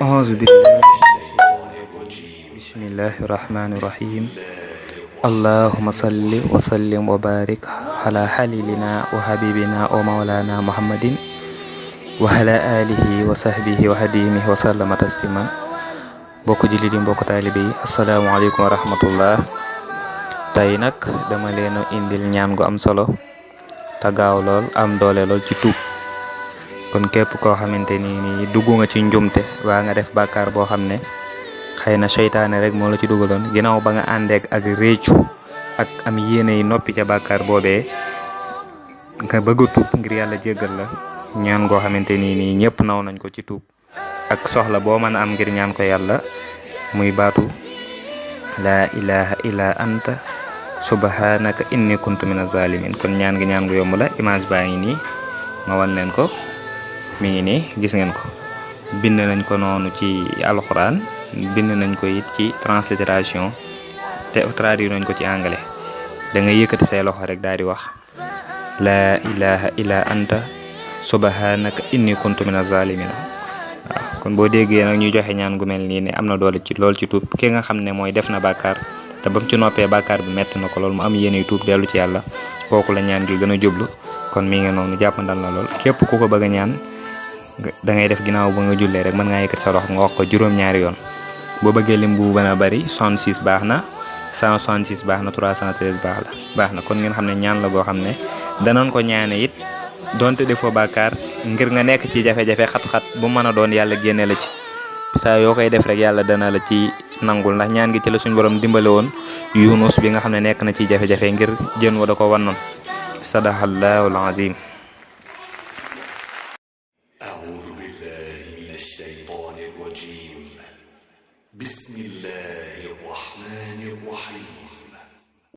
أعوذ بالله من الشيطان الرجيم بسم الله الرحمن الرحيم اللهم صل وسلم وبارك على حليلنا وحبيبنا ومولانا محمد وعلى آله وصحبه وخديمه وسلم تسليما mbokk jullit yi mbokk taalibe yi asalaamaaleykum wa rahmatullah tey nag dama leen a indil ñaan gu am solo te gaaw lool am doole lool ci tuub kon képp koo xamante ni dugg nga ci njumte waa nga def bàkkaar boo xam ne xëy na seytaane rek moo la ci dugaloon ginnaaw ba nga àndeek ak réccu ak am yéene yi noppi ca bàkkaar boobee nga bëgg a tuub ngir yàlla jéggal la ñaan goo xamante ni ñëpp naw nañ ko ci tuub ak soxla boo mën a am ngir ñaan ko yàlla muy baatu laa ilaha illa anta subhanaka inni kuntu mina zalimin kon ñaan gi ñaan gu yomb la image baa ngi nii ma wan leen ko mi ngi nii gis ngeen ko bind nañ ko noonu ci alxuraan bind nañ ko it ci transliteration te traduire nañ ko ci anglais da nga yëkkati say loxo rek daal di wax laa ilaha illa anta subhanaka inni kuntu mina zalimin waaw kon boo déggee nag ñuy joxe ñaan gu mel nii ne am na doole ci lool ci tuub ki nga xam ne mooy def na bàkkaar te ba mu ci noppee bàkkaar bi metti na ko lool mu am yéene tuub dellu ci yàlla kooku la ñaan gi gën a jublu kon mi ngi noonu jàppandal na lool képp ku ko bëgg a ñaan da ngay def ginnaaw ba nga jullee rek mën ngaa yëkkati sa loxo nga wax ko juróom-ñaari yoon boo bëggee lim bu gën a bari 66 baax na 166 baax na 313 baax na kon ngeen xam ne ñaan la goo xam ne danañ ko ñaane it donte defoo bàkkaar ngir nga nekk ci jafe-jafe xat-xat bu mën a doon yàlla génne la ci saa yoo koy def rek yàlla dana la ci nangul ndax ñaan gi ci la suñu borom dimbale woon Yunus bi nga xam ne nekk na ci jafe-jafe ngir jën wa da ko wannoon sadaqallahul azim. A'udhu billahi minash shaytanir rajim. Bismillahir rahmanir